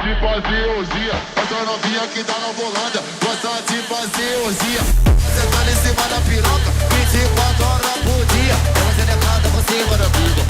de fazer orgia. Essa novinha que tá na volanda gosta de fazer orgia. Você tá em cima da piroca 24 horas por dia. Você decada por cima da pica.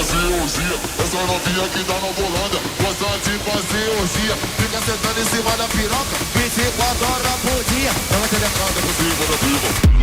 Essa novinha que tá na volanda gosta de fazer orgia. Fica sentando em cima da piroca 24 horas por dia. Ela se decada por cima da pica.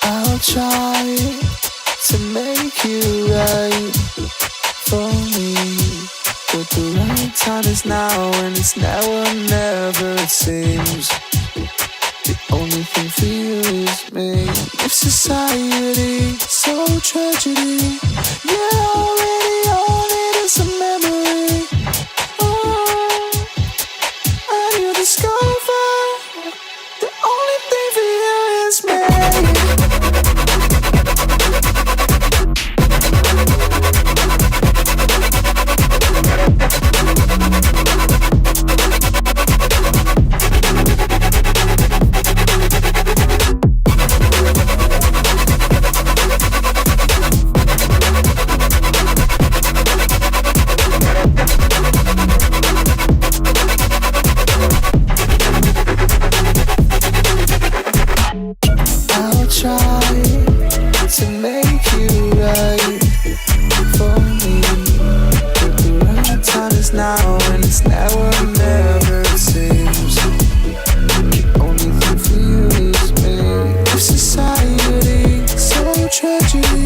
I'll try to make you right for me, but the right time is now, and it's now or never, it seems. The only thing for you is me. If society so tragedy, you're already on it, it's a memory. Oh, and you discover the only thing for you is me. To make you right for me, but the right time is now, and it's now or never, it seems. The only thing for you is me. If society so tragedy,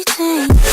everything.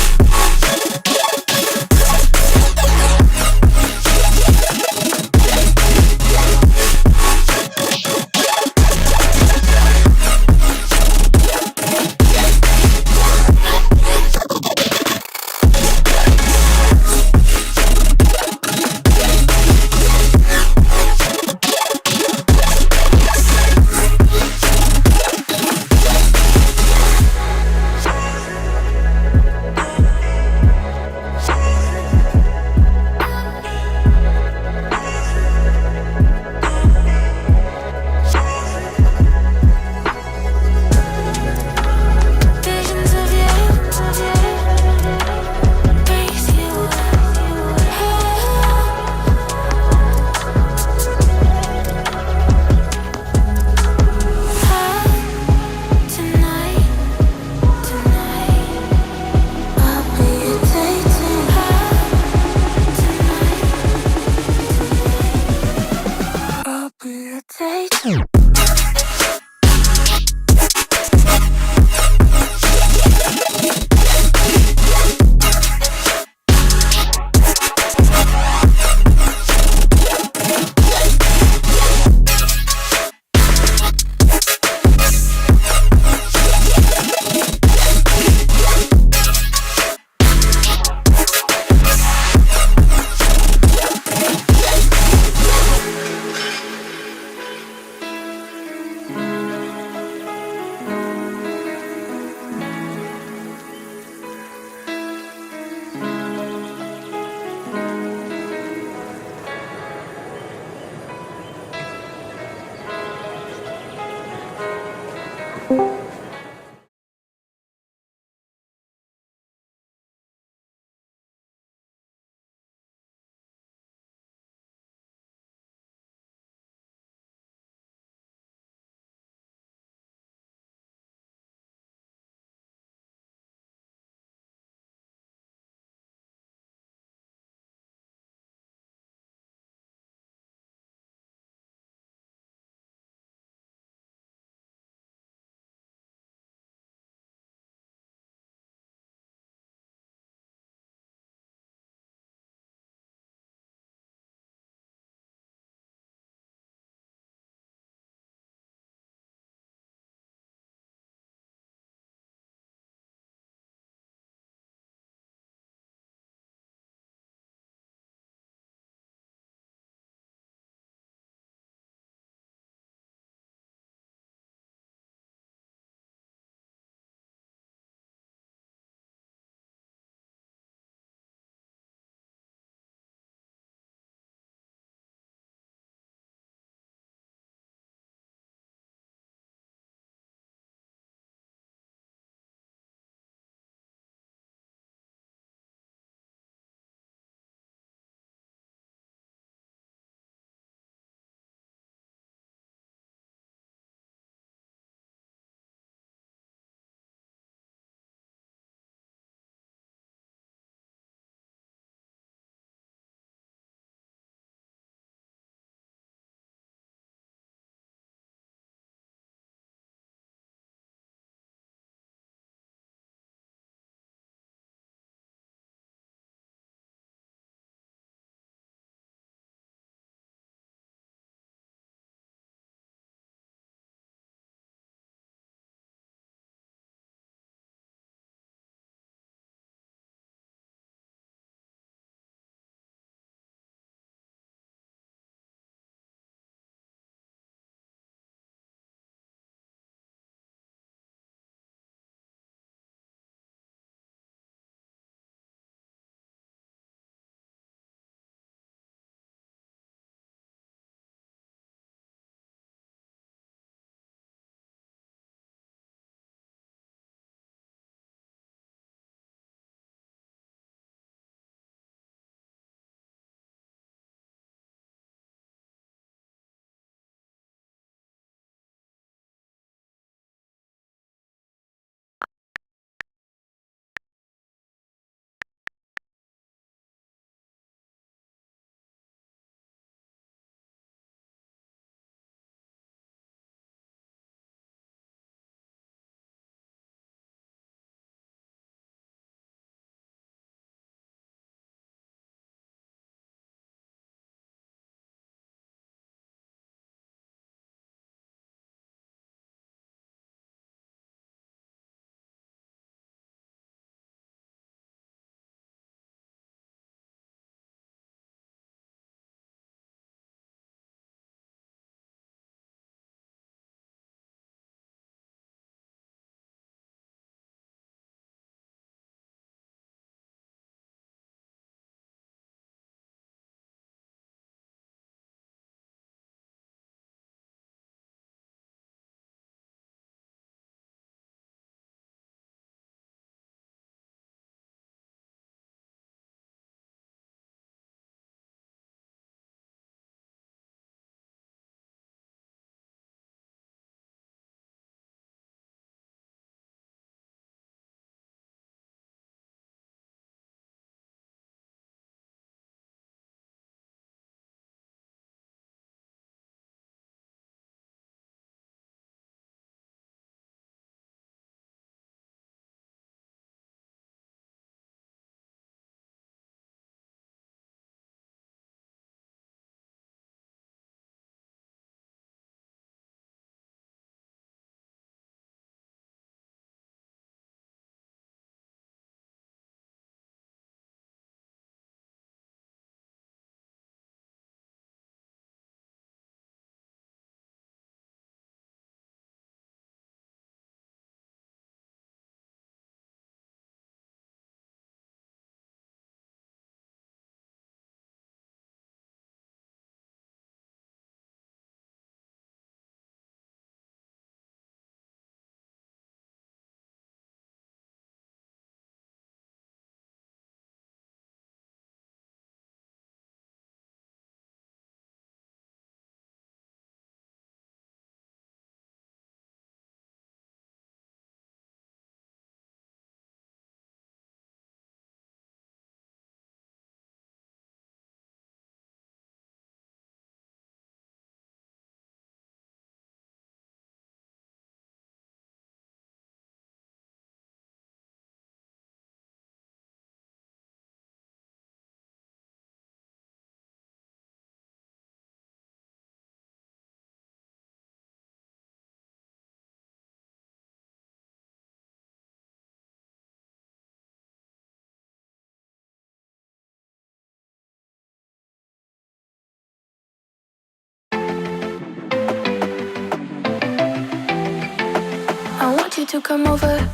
you to come over.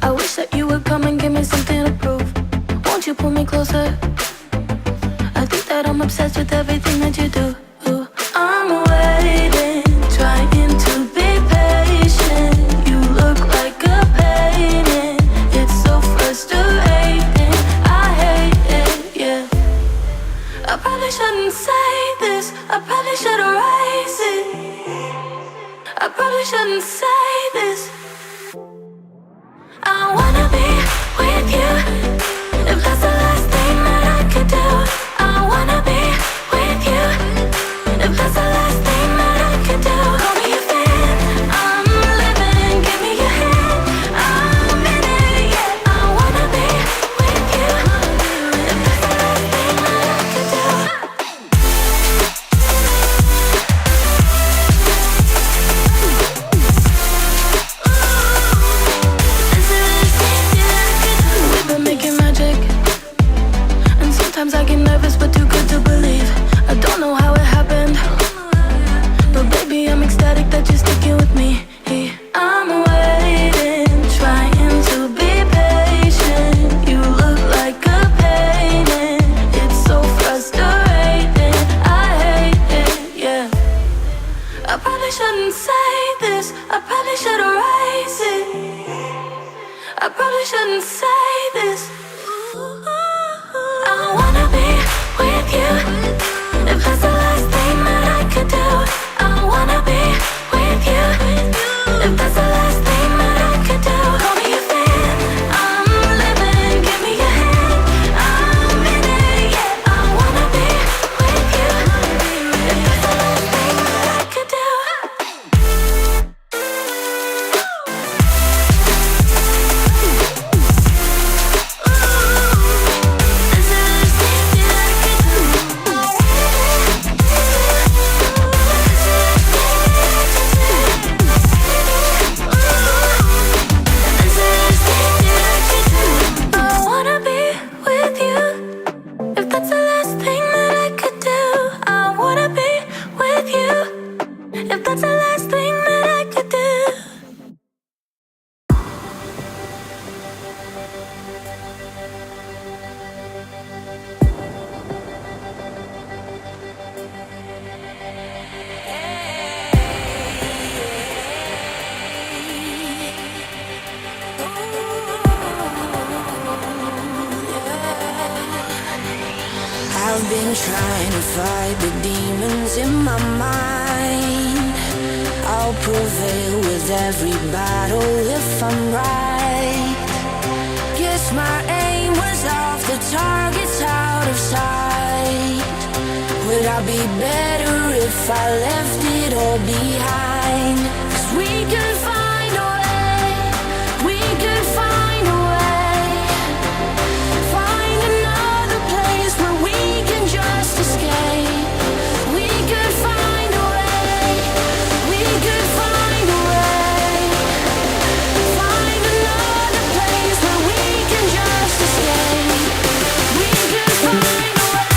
I wish that you would come and give me something to prove. Won't you pull me closer? I think that I'm obsessed with everything that you do. I'm waiting, trying to be patient. You look like a painting. It's so frustrating. I hate it, yeah. I probably shouldn't say this. I probably should erase it. I probably shouldn't say this. I wanna be with you. If that's the last thing that I could do, I wanna be with you. If that's the last thing that I could do, call me a fan. I'm living, give me your hand. I'm in it, yeah. I wanna be with you. If that's the last thing that I could do. We've been making magic, and sometimes I get nervous but too good to believe. I don't know how it happened, but baby I'm ecstatic that you're sticking with me. I'm waiting, trying to be patient. You look like a painting. It's so frustrating. I hate it, yeah. I probably shouldn't say this. I probably should erase it. I probably shouldn't say this. I wanna be with you. If that's the last thing that I could do, I wanna be with you. If that's the last thing that I could do, call me a fan. I'm living, give me your hand. I'm in it, yeah. I wanna be with you. If that's the last thing that I could do. I wanna be with you. If that's the last thing that I could do, I wanna be with you. If that's the last thing that I could do. I've been trying to fight the demons in my mind. I'll prevail with every battle if I'm right. Guess my aim was off, the target's out of sight. Would I be better if I left it all behind? 'Cause we could find a way, we could find a way. Find another place where we can just escape. We could find a way, we could find a way. Find another place where we can just escape. We could find a way.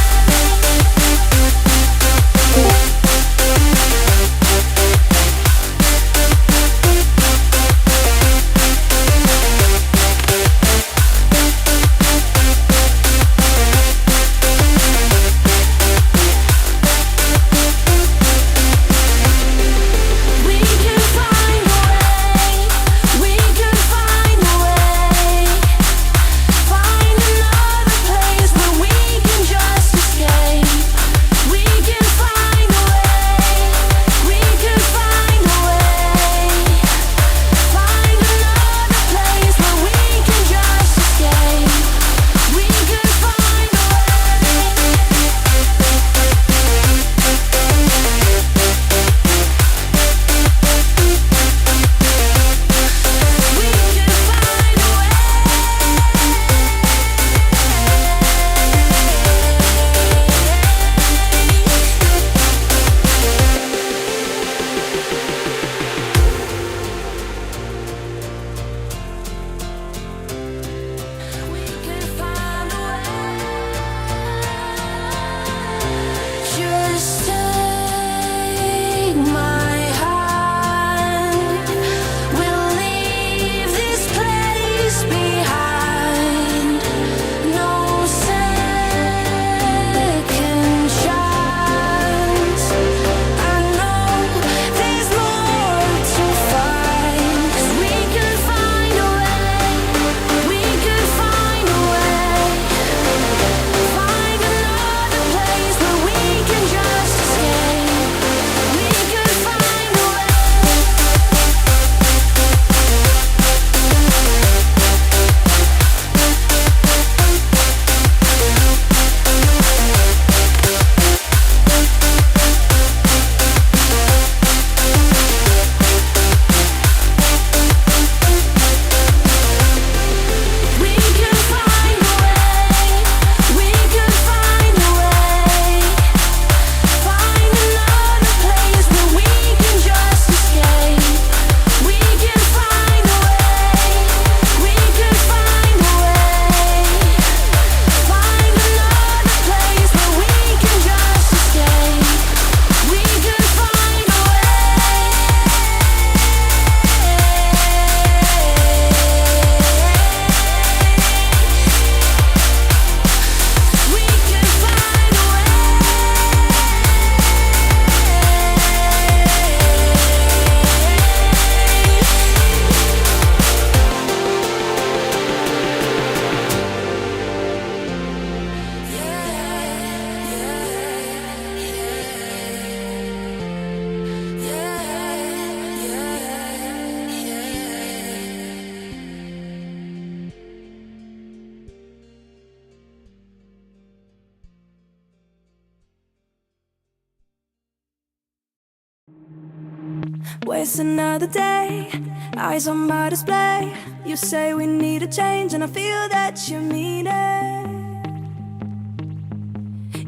Waste another day, eyes on my display. You say we need a change, and I feel that you mean it.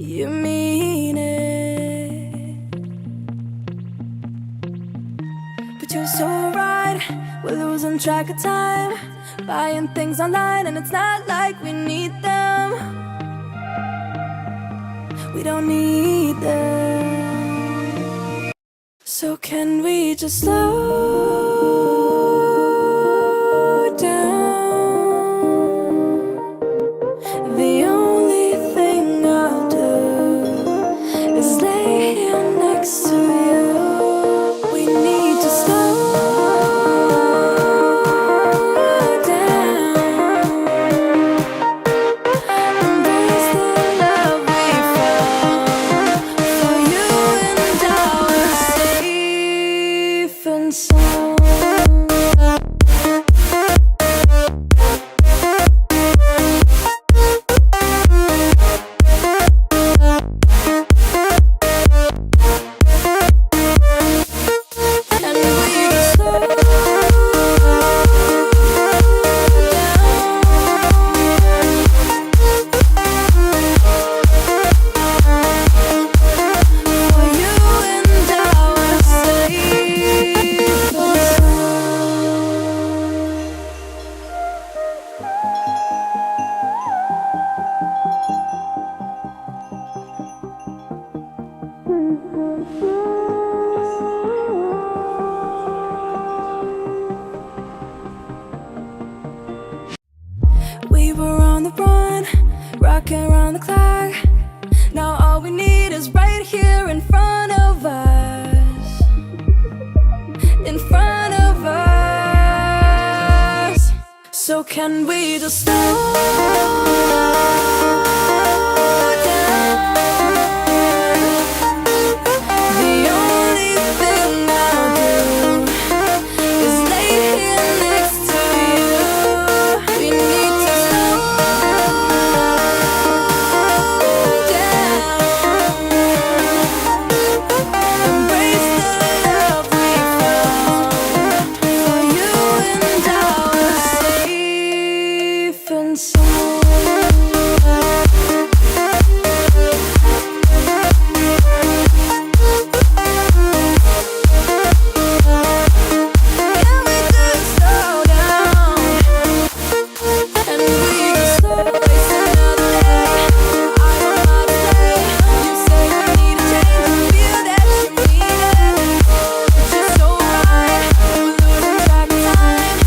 You mean it. But you're so right, we're losing track of time, buying things online, and it's not like we need them. We don't need them. So can we just slow down? The only thing I'll do is lay here next to you. We need to slow down. Embrace the love we found. For you and I are safe and sound. And we just slow down. For you and I are safe and we were on the run, rocking around the clock. Now all we need is right here in front of us. In front of us. So can we just slow down? The only thing I'll do is lay here next to you. We need to slow down. Embrace the love we found. For you and I are safe and sound. Can we just slow down? And we just slow. Waste another day, I'm on my display. You say we need a change, and I feel that you mean it. But you're so right, we're losing track of time,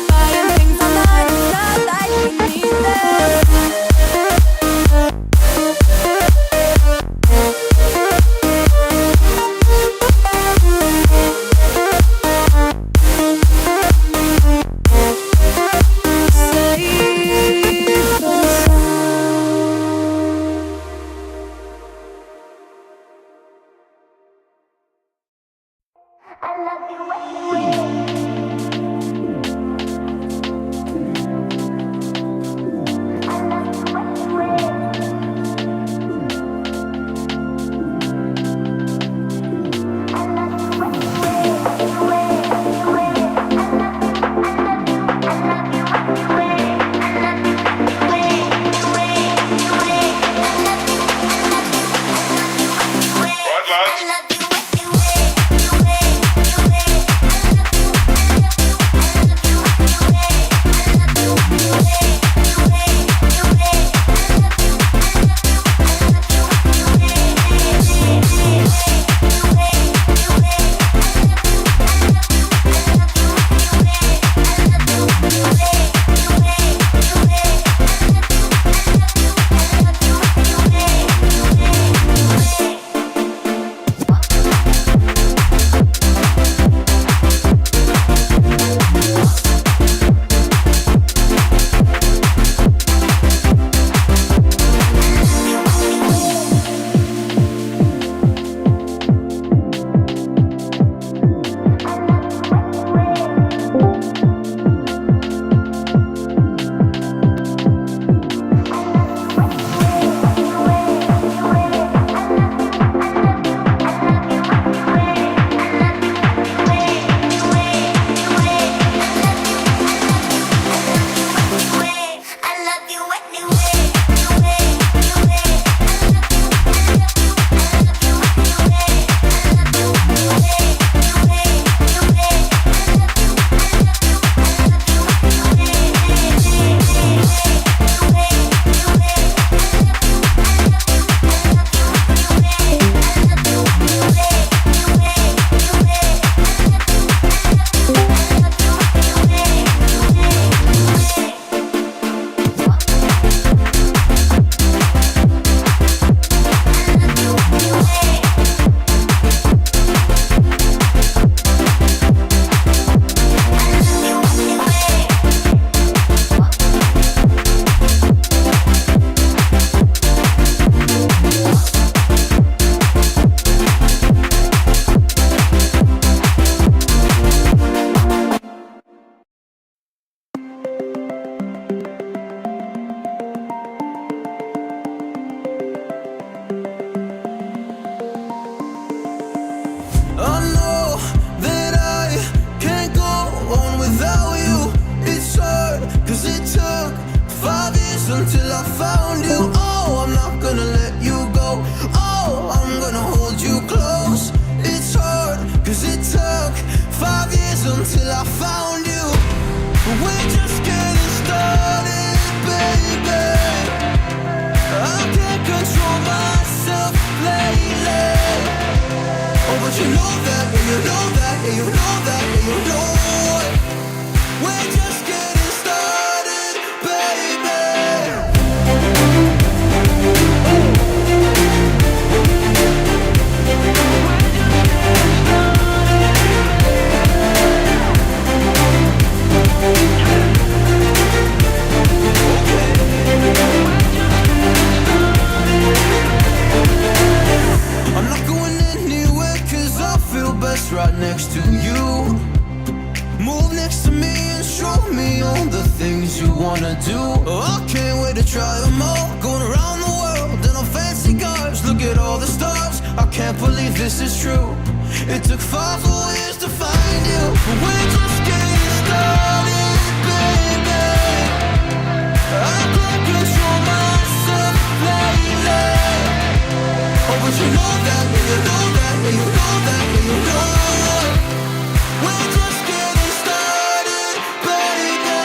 buying things online, it's not like we need them. Safe and sound. until I found you. Oh, I'm not gonna let you go. Oh, I'm gonna hold you close. It's hard, cause it took 5 years until I found you. But we're just getting started, baby. I can't control myself lately. Oh, but you know that, yeah, you know that, yeah, you know that, yeah, you know it. We're just getting started, baby. I'm not going anywhere cause I feel best right next to you. Move next to me and show me all the things you wanna do. Oh, I can't wait to try them all. Going around the world in a fancy cars. Look at all the stars, I can't believe this is true. It took 5 whole years to find you. But we're just getting started, baby. I can't control myself lately. Oh, but you know that, yeah, you know that, yeah, you know that, yeah, you know it. We're just getting started, baby.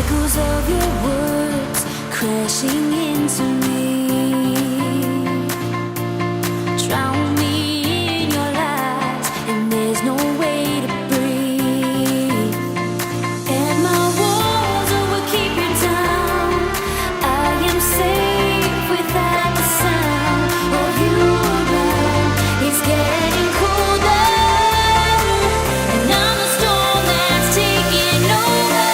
echoes of your words crashing into me. Drown me in your lies, and there's no way to breathe. And my walls will keep you down. I am safe without the sound of you around. It's getting colder, and I'm the storm that's taking over.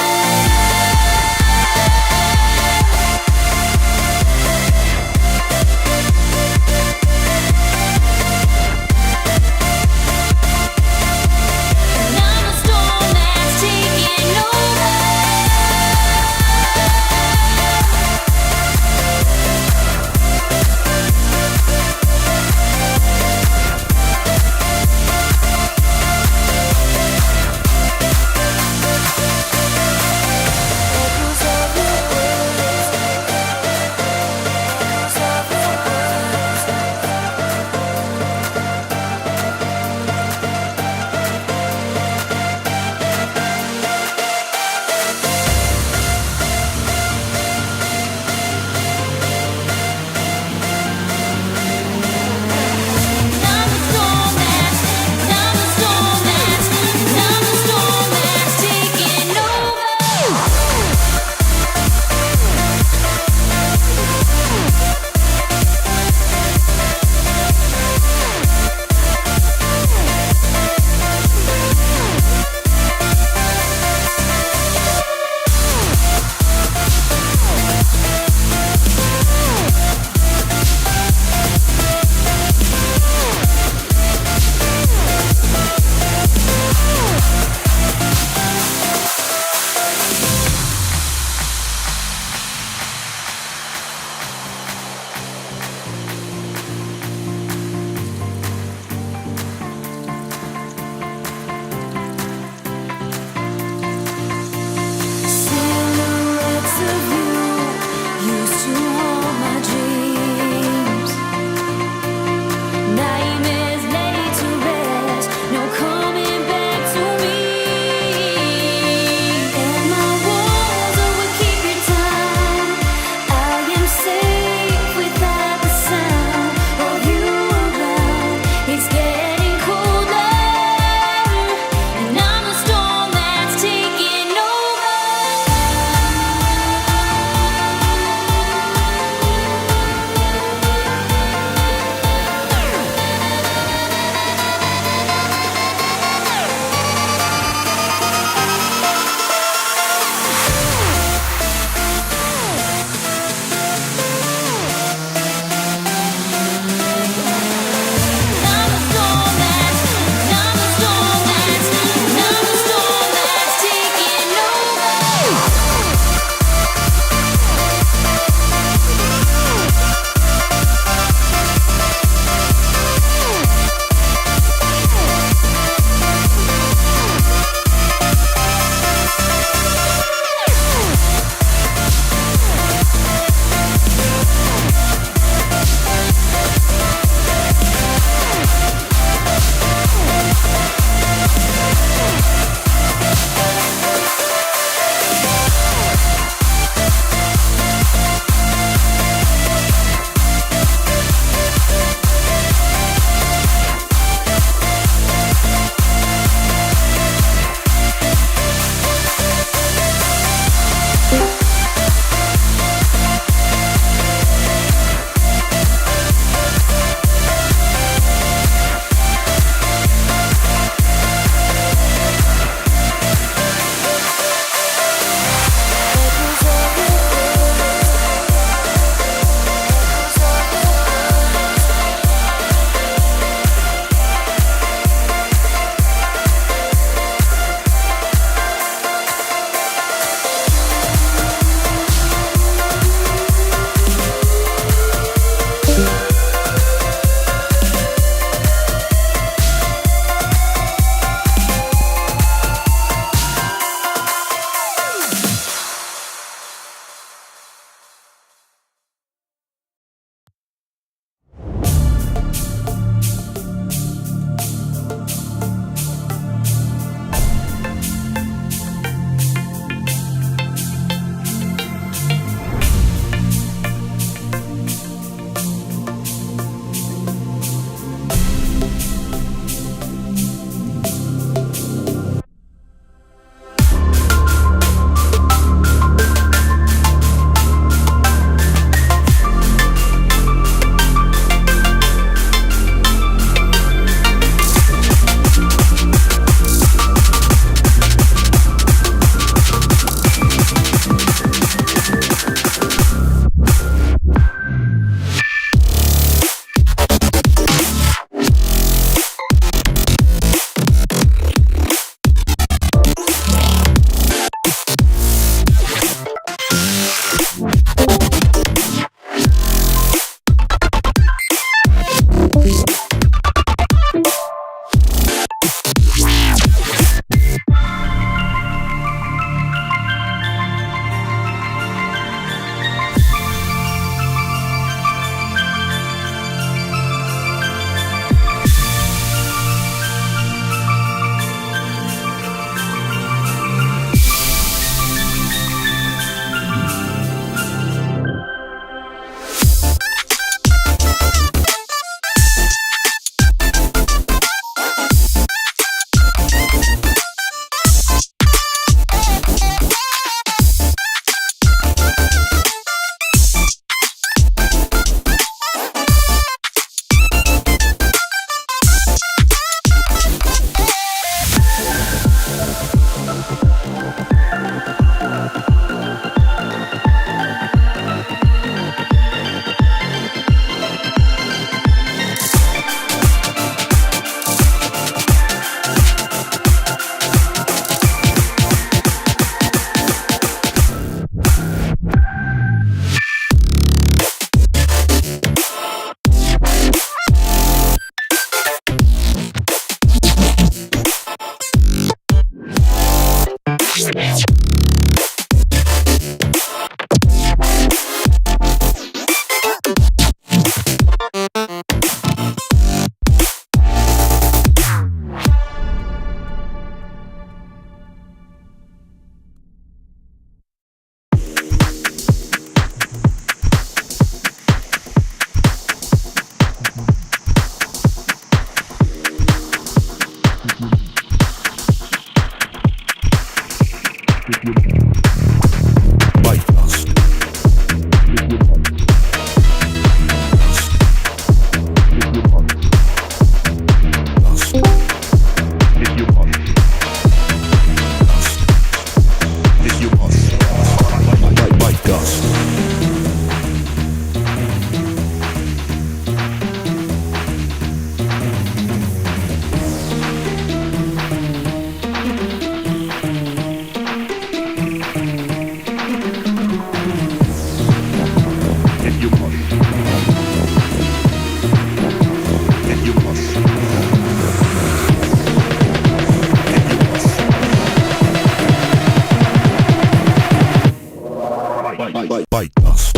bite us.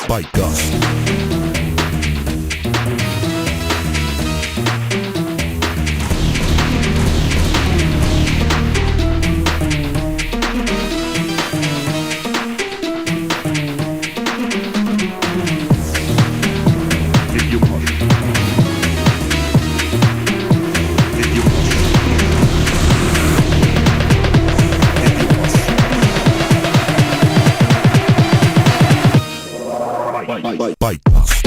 Bite us. Bite us.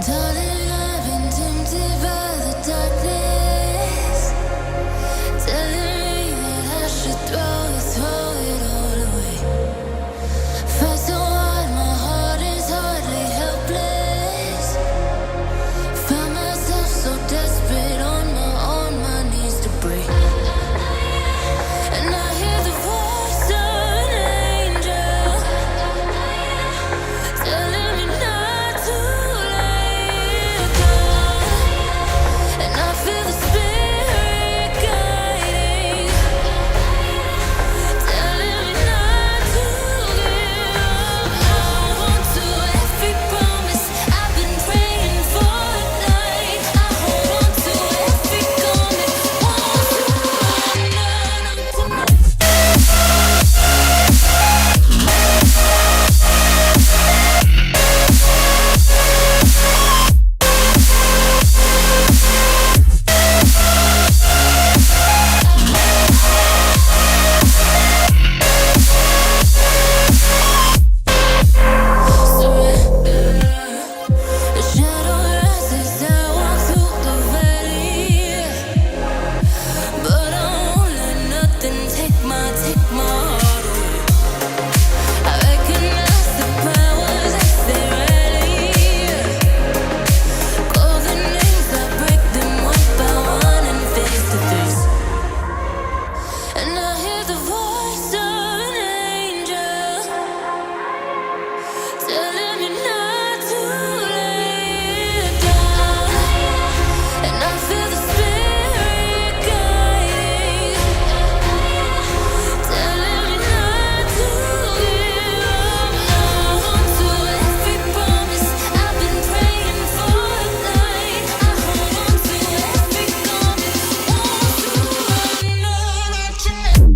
Darling, I've been tempted by the darkness, telling me that I should throw it all away. Fight so hard, my heart is hardly helpless. Found myself so desperate on my knees to break. And I hear the voice of an angel telling me not to lay it down. And I feel the spirit guiding, telling me not to give up. I hold to every promise I've been praying for at night. I hold on to every comment, want to run out tonight. The shadow rises, I walk through the valley, but I won't let nothing take my heart away. I recognize the powers as they rally, call the names, I break them one by one and face to face. And I hear the voice of an angel telling me not to lay it down. And I feel the spirit guiding, telling me not to give up. I hold to every promise I've been praying for at night. I hold on to every comment, want to run out tonight.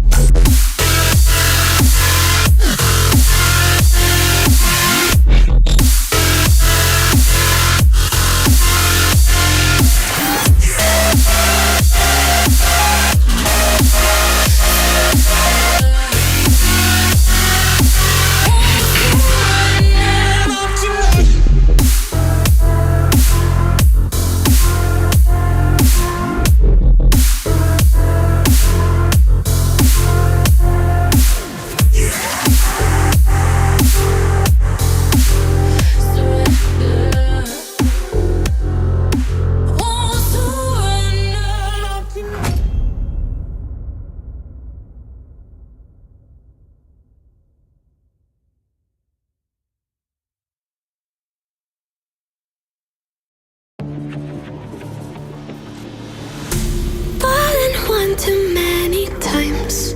Fallen one too many times,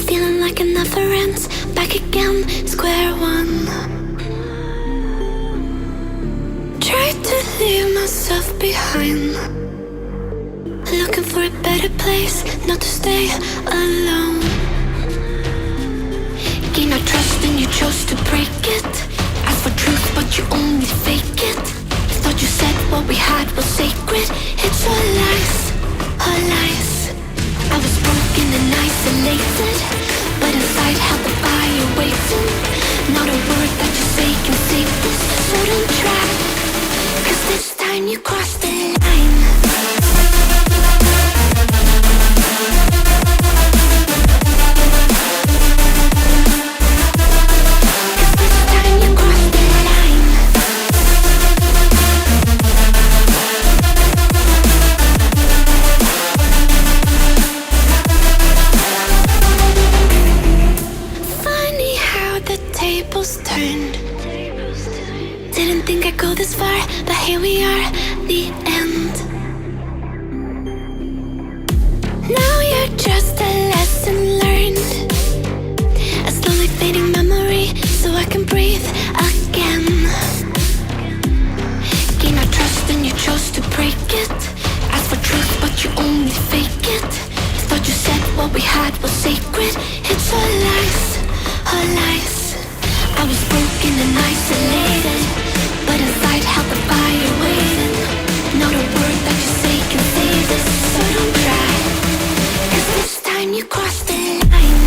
feeling like it never ends. Back again, square one. Tried to leave myself behind, looking for a better place, not to stay alone. Gain our trust and you chose to break it. Ask for truth but you only fake it. Thought you said what we had was sacred. It's all lies, all lies. I was broken and isolated, but inside held the fire waiting. Not a word that you say can save this, so don't try, 'cause this time you crossed the line. Turned. Didn't think I'd go this far, but here we are, the end. Now you're just a lesson learned, a slowly fading memory, so I can breathe again. Gain our trust and you chose to break it. Ask for truth but you only fake it. Thought you said what we had was sacred. It's all lies, all lies. I was broken and isolated, but inside held the fire waiting. Not a word that you say can save this, so don't try, 'cause this time you crossed the line.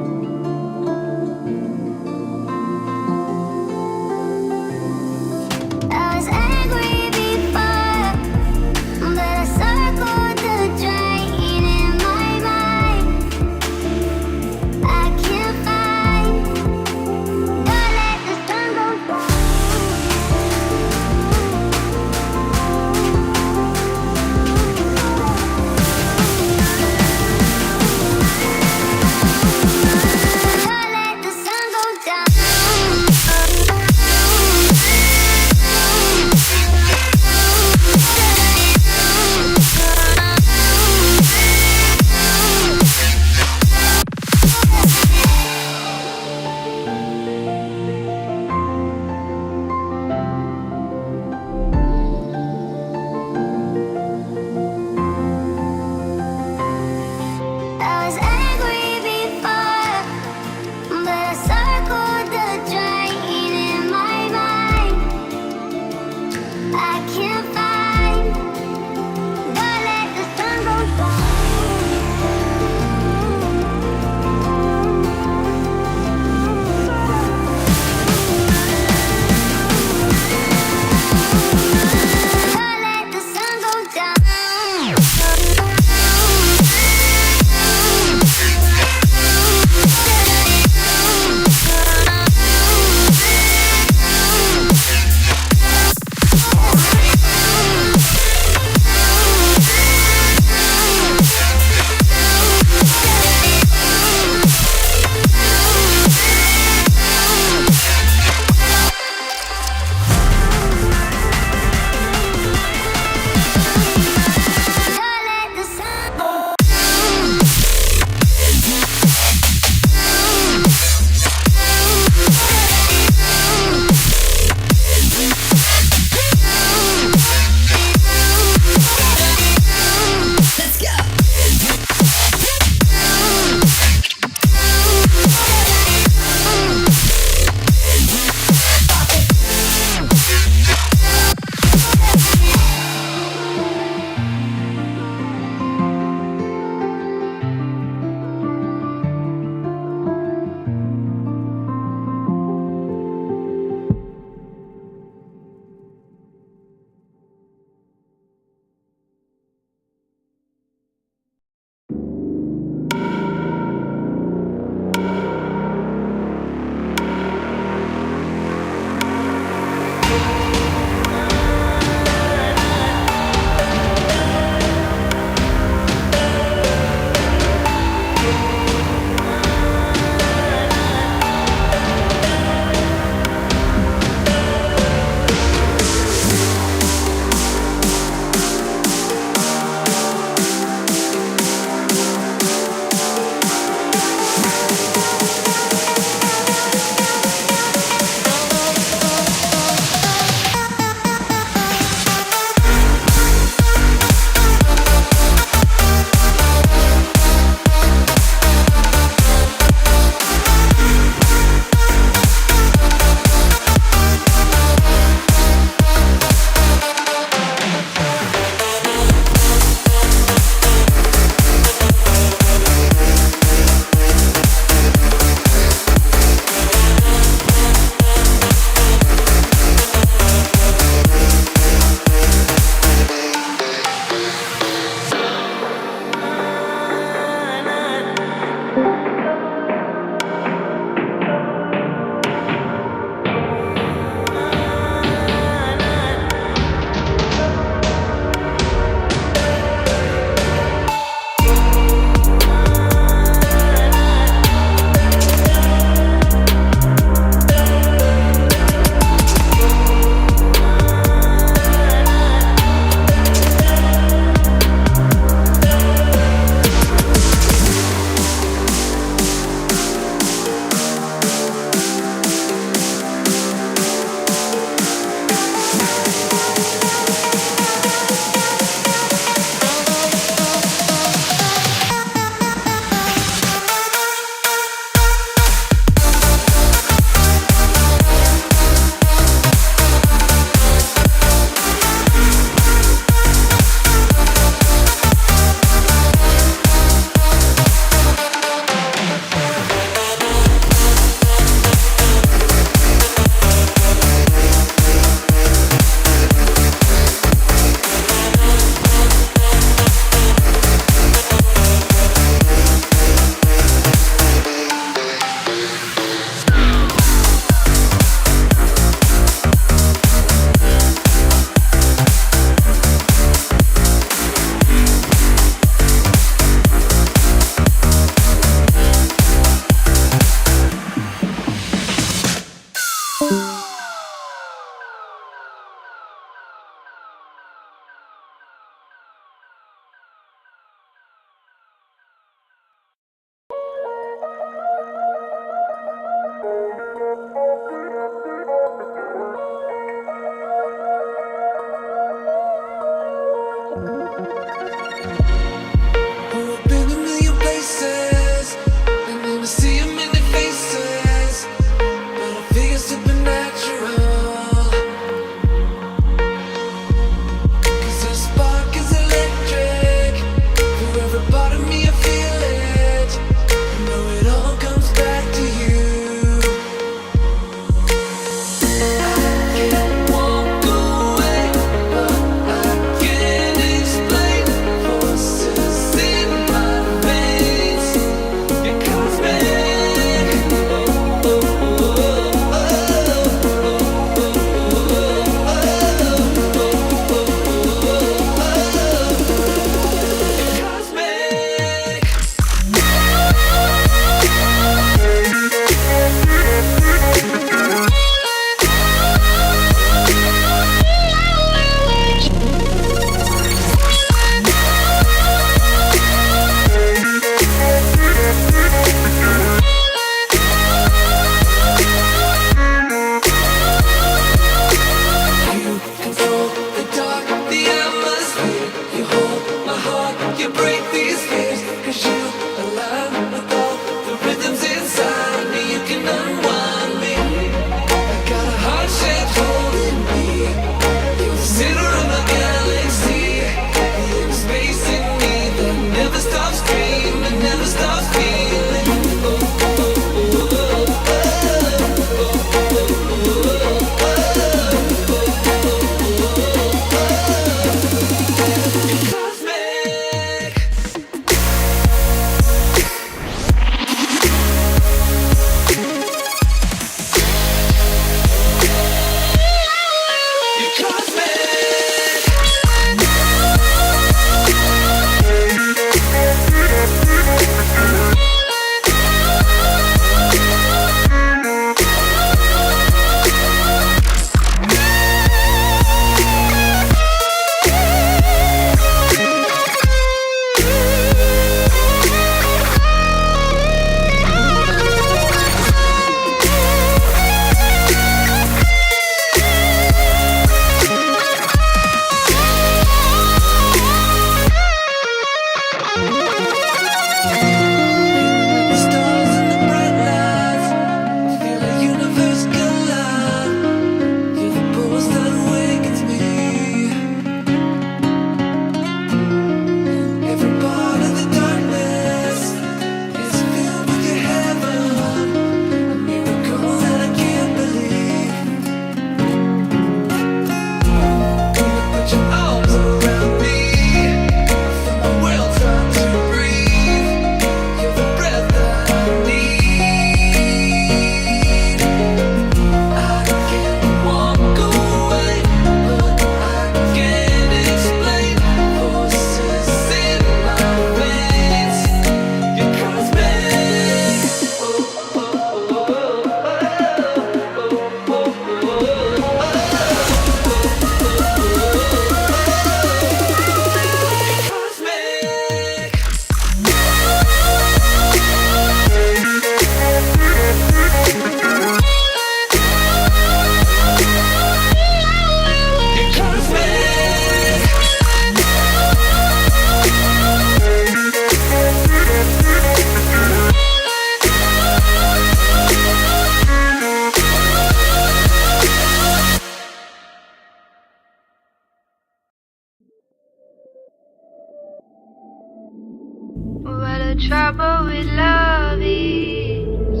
trouble with love is.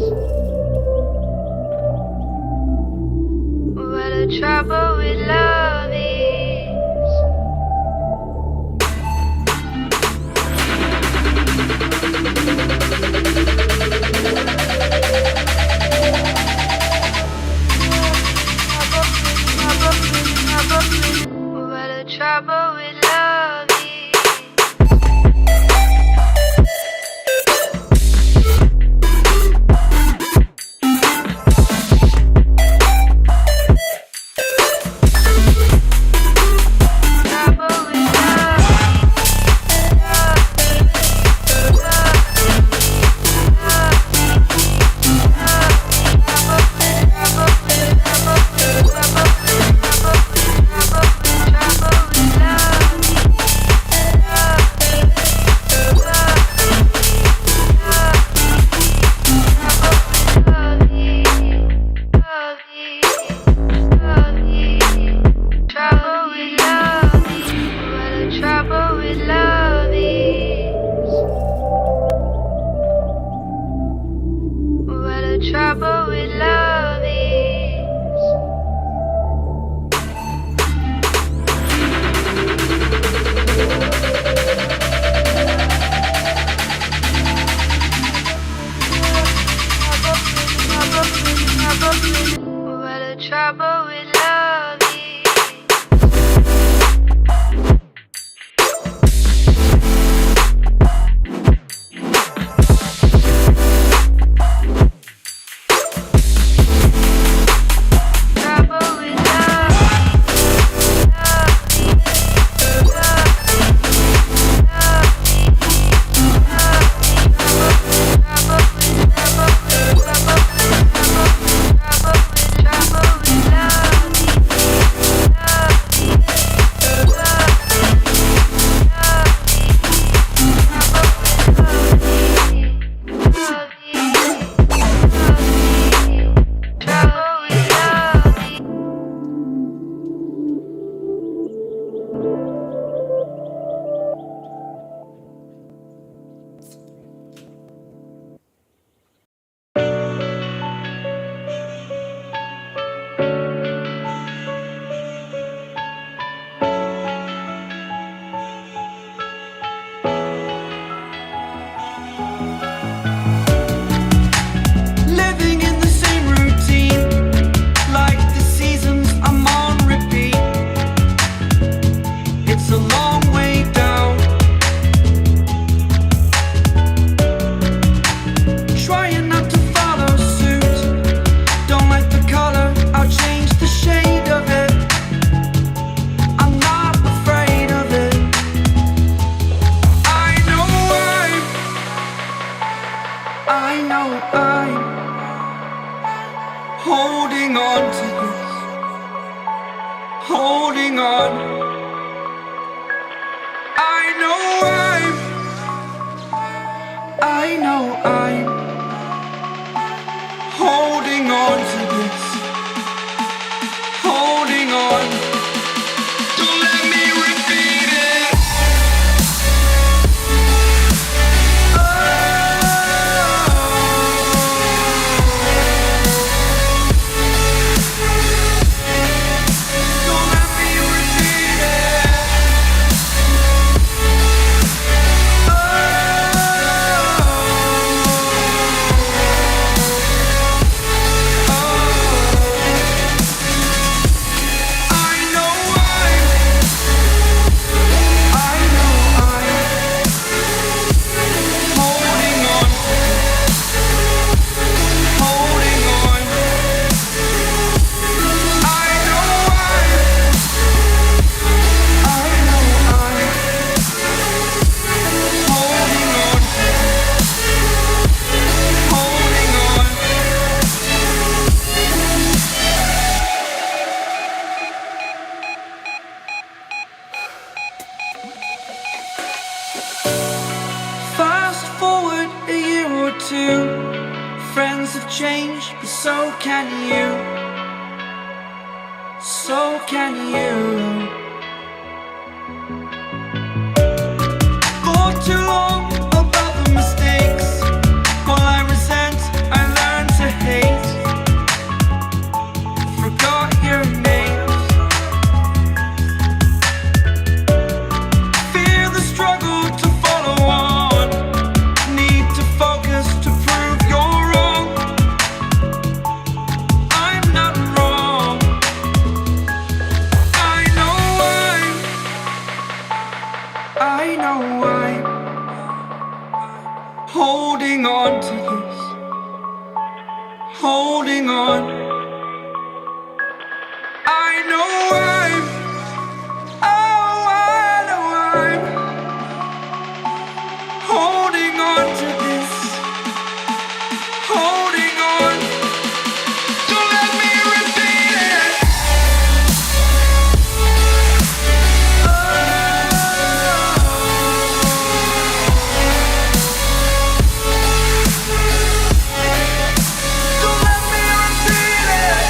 What the trouble with love is. What the trouble with love is. Trouble with love is. What the trouble with love is. Holding on to this, holding on. I know I'm holding on to this, holding on. Don't let me repeat it. Friends have changed, but so can you. So can you. Thought too long about the mistakes. I know I'm holding on to this, holding on. I know I'm, oh, I know I'm holding on to this, holding on. Don't let me repeat it. Don't let me repeat it.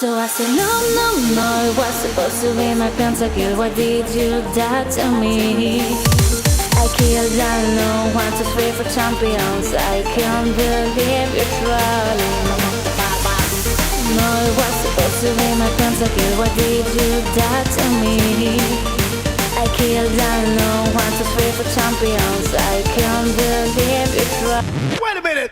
So I said, no, no, no, it was supposed to be my pentakill. Why did you die to me? I killed alone, 1, 2, 3 for champions. I can't believe you're trolling. No, it was supposed to be my pentakill. Why did you die to me? I killed alone, 1, 2, 3 for champions. I can't believe you're trolling. Wait a minute!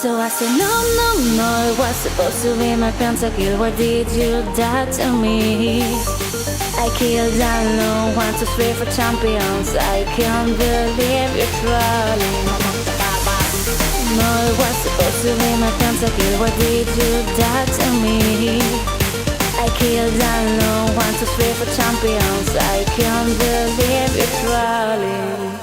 So I said, no, no, no, it was supposed to be my pentakill. Why did you die to me? I killed alone, 1, 2, 3 for champions. I can't believe you're trolling. No, it was supposed to be my pentakill. Why did you die to me? I killed alone, 1, 2, 3 for champions. I can't believe you're trolling.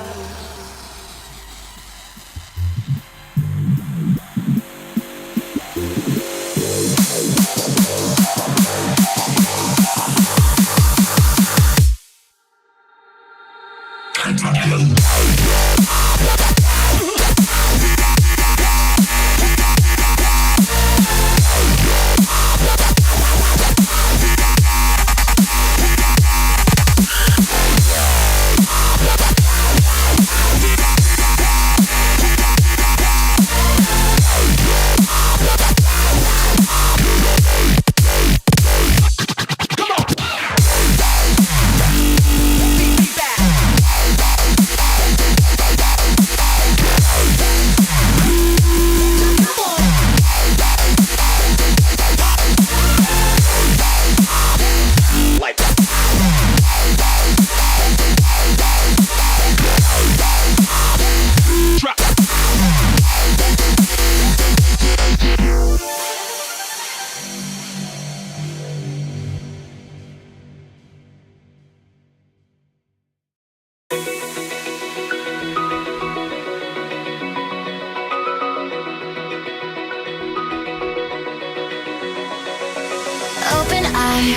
Open eye,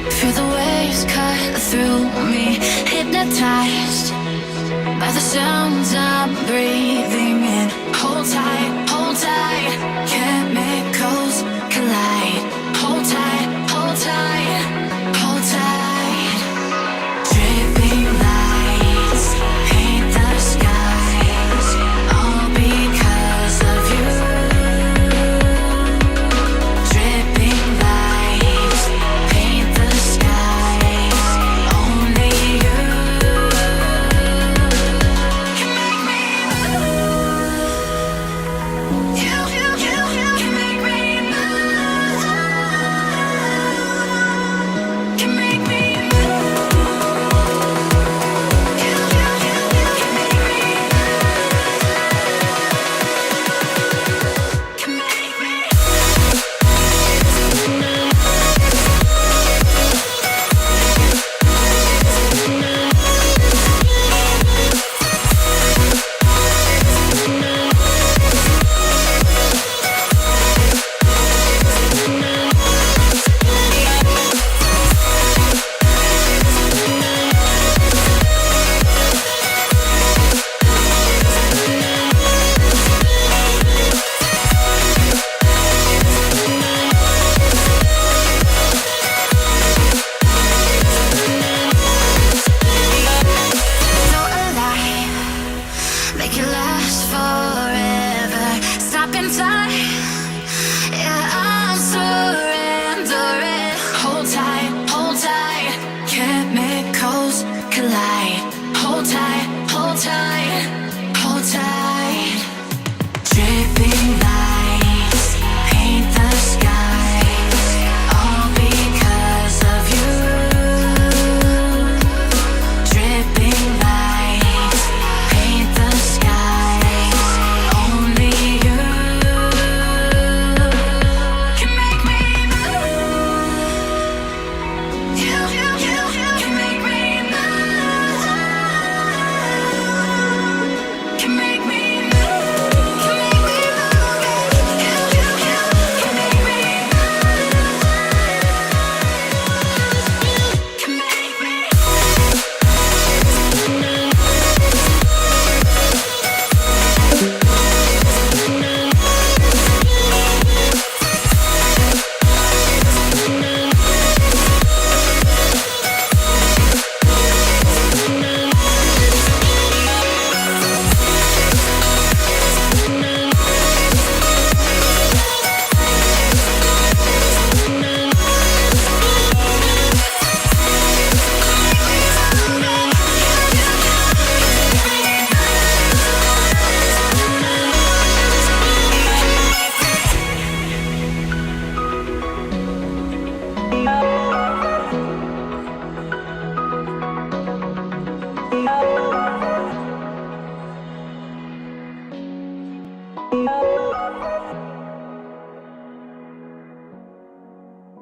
feel the waves cut through me. Hypnotized by the sounds I'm breathing in. Hold tight, chemicals collide. Hold tight, hold tight, hold tight. Dripping lights paint the skies, all because of you. Dripping lights paint the skies, only you can make me. You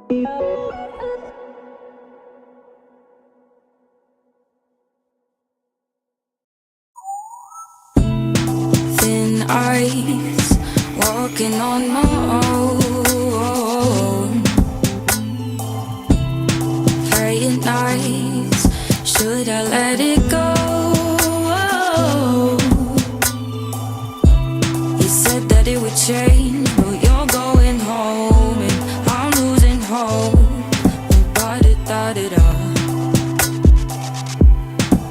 Thin ice, walking on my own. Praying nights, should I let it go? You said that it would change, but you're going home and I'm losing hope. Da-da-da-da-da.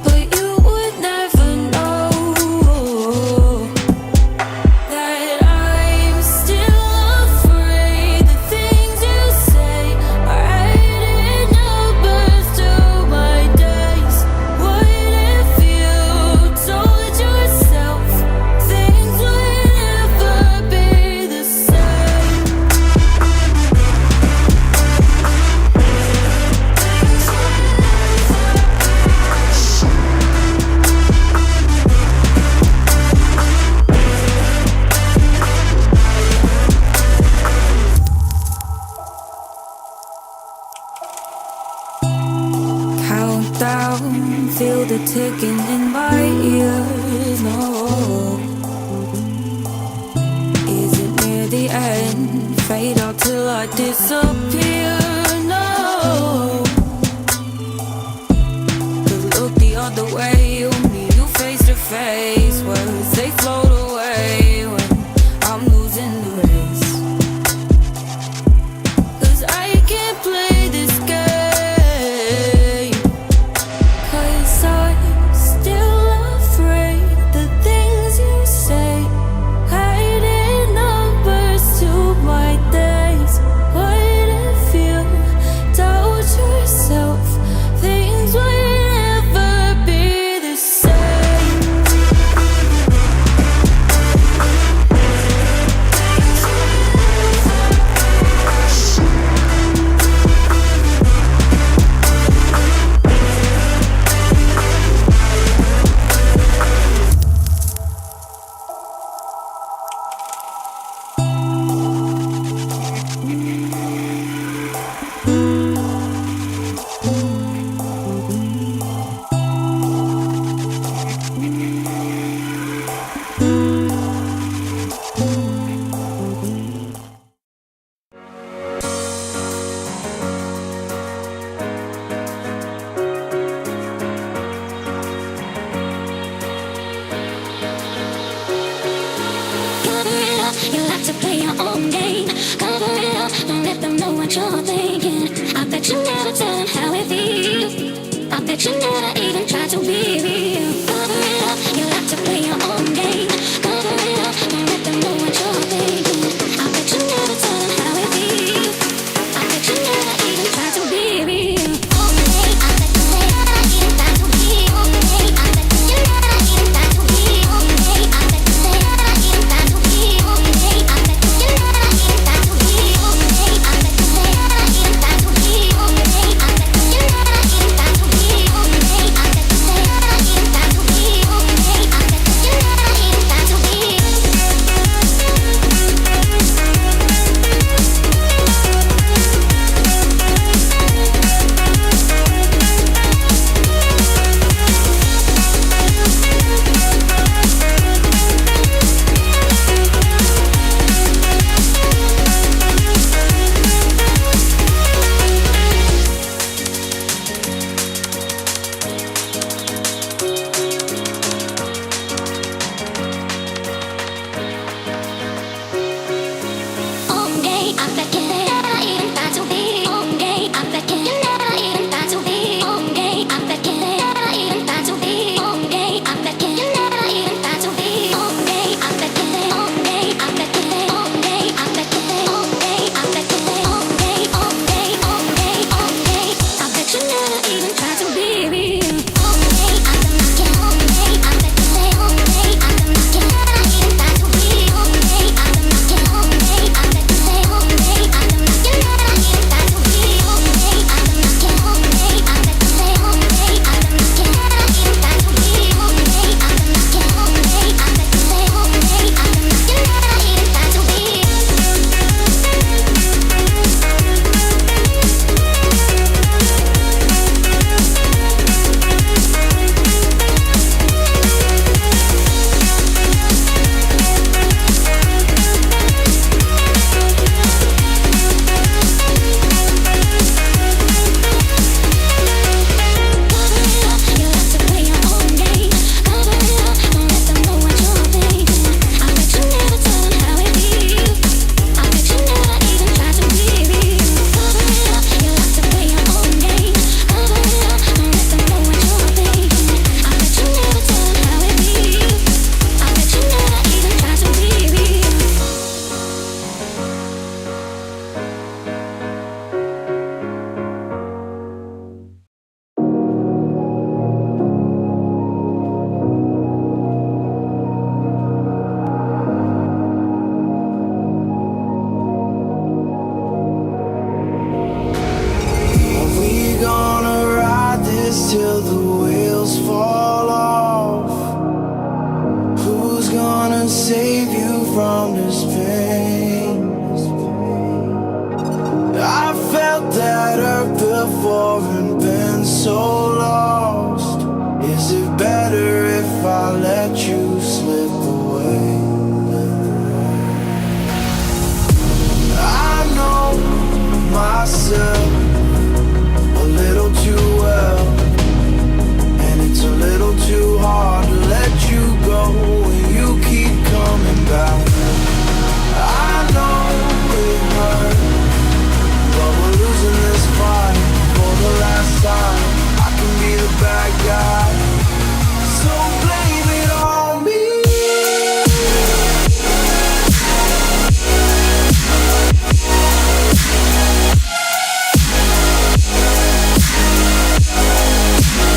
But you would never know that I'm still afraid. The things you say are adding numbers to my days. What if you told yourself things would never be the same? Countdown, feel the ticking in my ears. No, is it near the end? Fade out till I disappear. No, but look the other way. Only you face to face. Words they float away when I'm losing the race. 'Cause I can't play this game. 'Cause I'm still afraid. The things you say hiding numbers to my days. What if you doubt yourself? Things will never be the same. Cover it up, you like to play your own game. Cover it up, don't let them know what you're thinking. I bet you never tell them how it feels. I bet you never even try to be real. Cover it up, you like to play your own game. Cover it up, don't let them know what you're thinking. I bet you never tell them how it feels. I bet you never even try to be real. I bet you never even try to be real. I bet you never even try to be real. I bet you never even try to be real. I bet you never even try to be real. I bet you never even try to be real. I bet you never even try to be real. I bet you never even so lost. Is it better if I let you slip away? I know myself a little too well, and it's a little too hard to let you go when you keep coming back. I know it hurts, but we're losing this fight for the last time. I can be the bad guy, so blame it on me.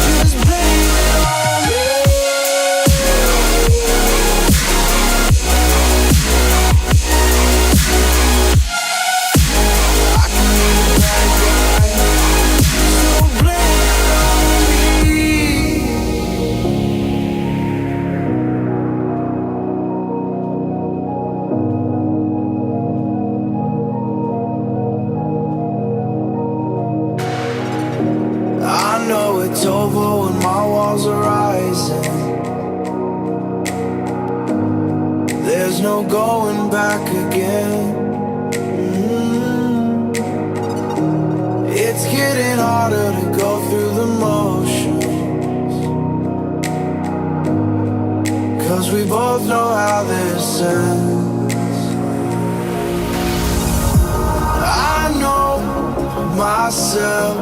Just blame it on me. I can be the bad guy, so blame it on me. I know it's over when my walls are rising. There's no going back again. It's getting harder to go through the motions, 'cause we both know how this ends. I know myself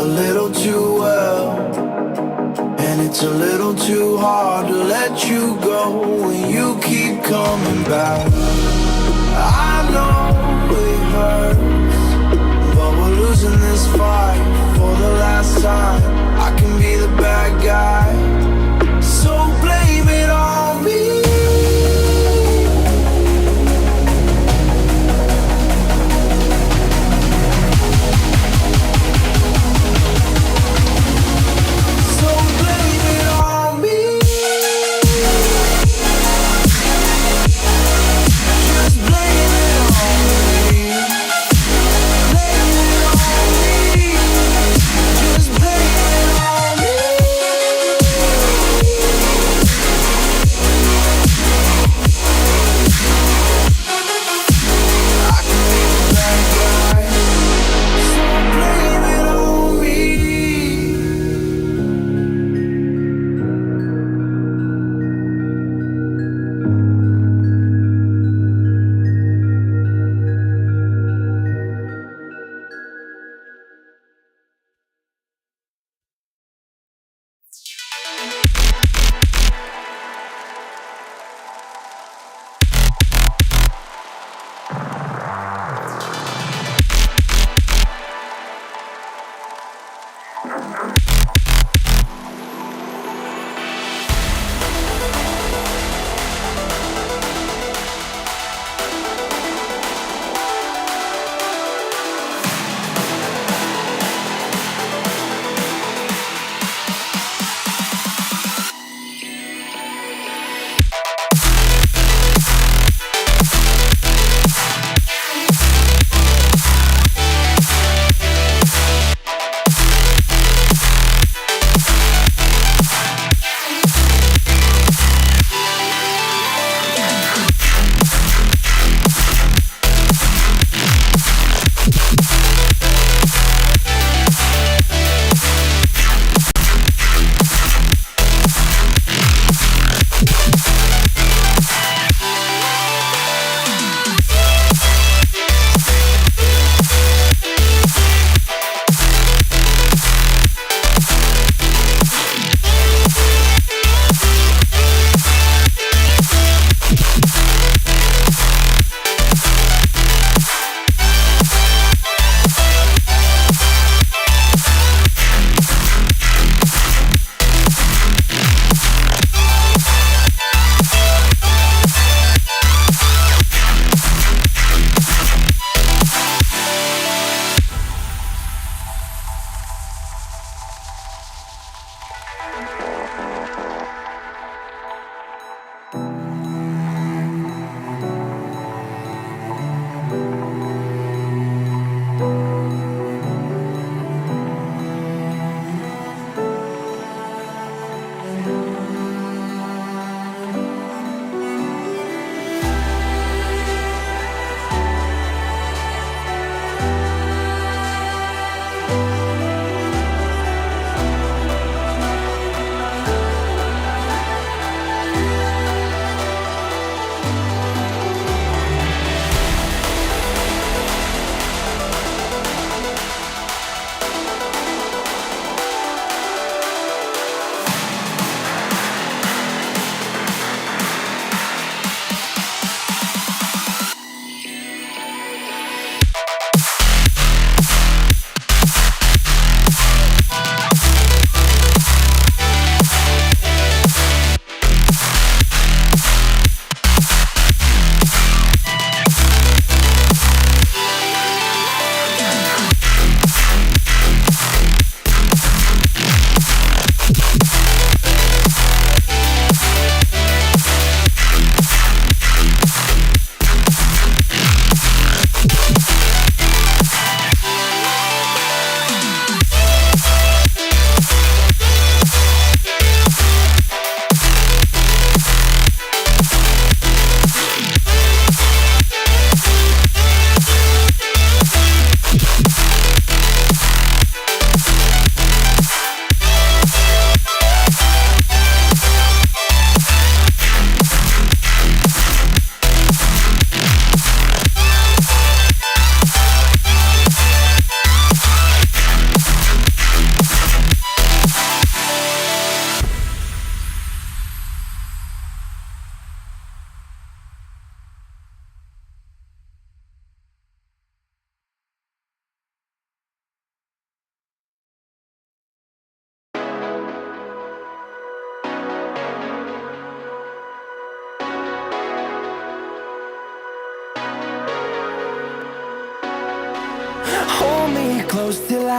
a little too well, and it's a little too hard to let you go when you keep coming back. I know it hurts, but we're losing this fight for the last time. I can be the bad guy, so blame it on me. So blame it on me. Just blame it on me.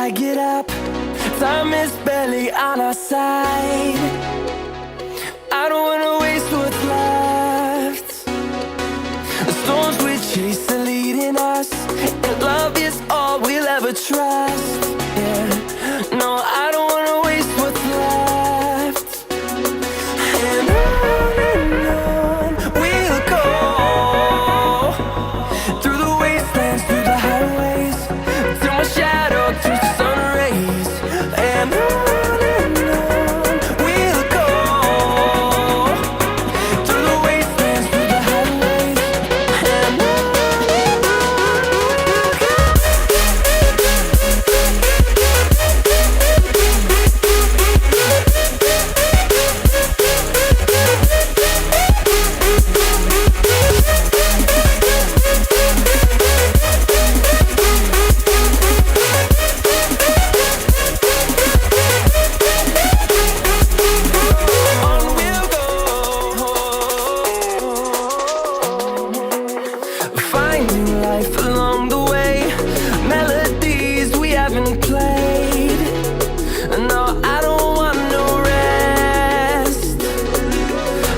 I get up, time is barely on our side. I don't wanna waste what's left. The storms we chase are leading us, and love is all we'll ever trust. Yeah, no, I don't wanna waste what's left. And on we'll go, through the wastelands, through the highways, till my shadow turns to sun rays. And on we'll go, through the wastelands, through the highways, and on we'll go, finding life along the way, melodies we haven't played. No, I don't want no rest,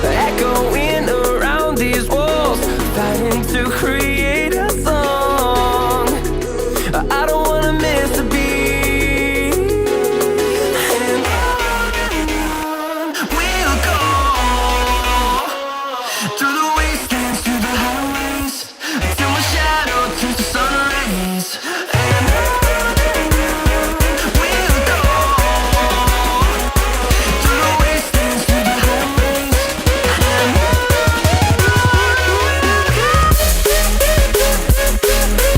echoing around these walls, fighting to create a song. I don't wanna miss a beat. And on we'll go, through the wastelands, through the highways, till my shadow turns to sun rays. And on we'll go, through the wastelands, through the highways, and on we'll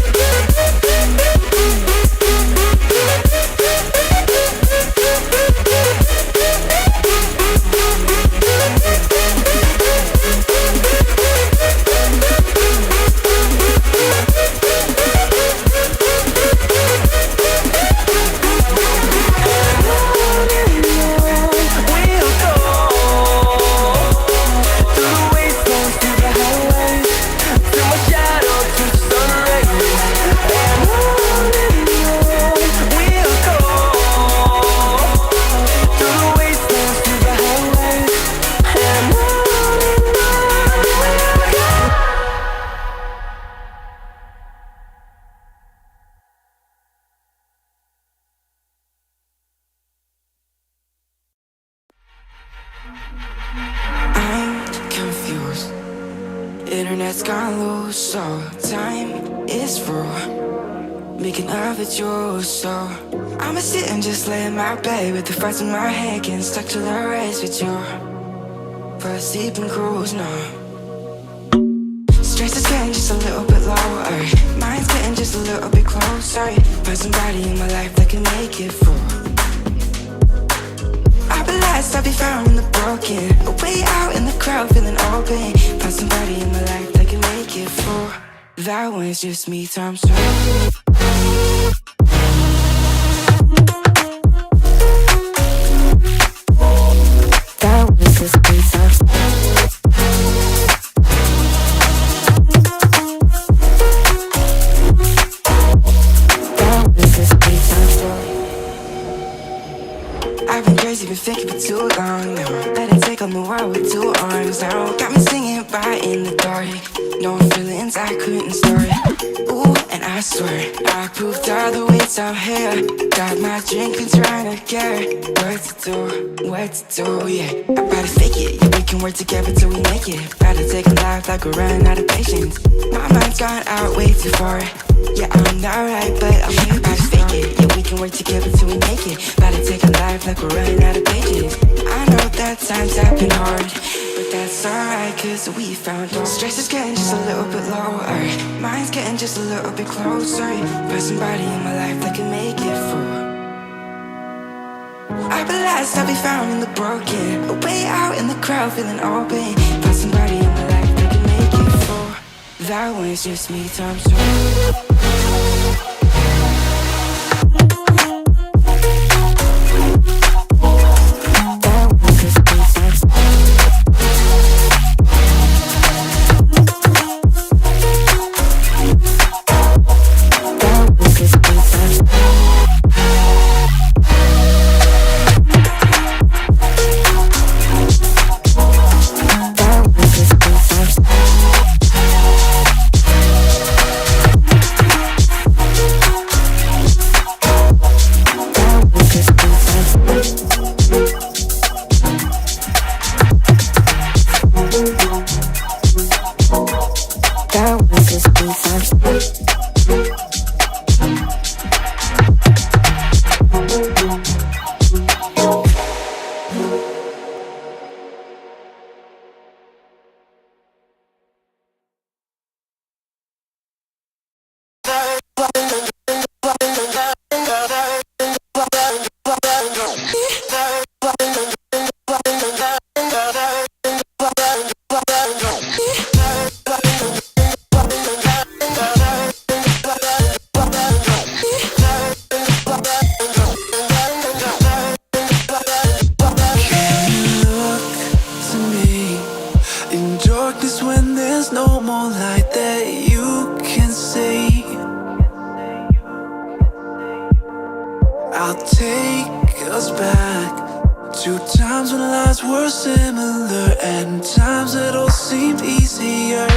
go, through the wastelands, through the highways, till my shadow turns to sun rays. And on we'll go, through the wastelands, through the highways, and on we'll go. I'm confused. Internet's gone loose, so time is through. Making of it yours, so I'ma sit and just lay in my bed with the thoughts in my head, getting stuck to the race with you. For a sleeping cruise, no. Stress is getting just a little bit lower, mind's getting just a little bit closer. Find somebody in my life that can make it through. I'll be lost, I'll be found in the broken, way out in the crowd feeling open. Find somebody in my life that can make it through. That one's just me times two. That one's just me times two. That one's just me times two. I've been crazy, been thinking for too long now. Let it take on the world with two arms now. Got me singing right in the dark. No feelings I couldn't start. Ooh, and I swear I proved all the ways I'm here. Got my drink and trying to get what to do, yeah. I better fake it, yeah, we can work together till we make it. Better take a life like we're running out of patience. My mind's gone out way too far. Yeah, I'm not right, but I'm here. Better fake it, yeah, we can work together till we make it. Better take a life like we're running out of pages. I know that times have been hard, but that's alright, cause we found hope. Stress is getting just a little bit lower, mind's getting just a little bit closer. Find somebody in my life that can make it through. I'll be lost, I'll be found in the broken, way out in the crowd feeling open. Find somebody in my life that can make it through. That one's just me times two. I'll take us back to times when lives were similar and times that all seemed easier.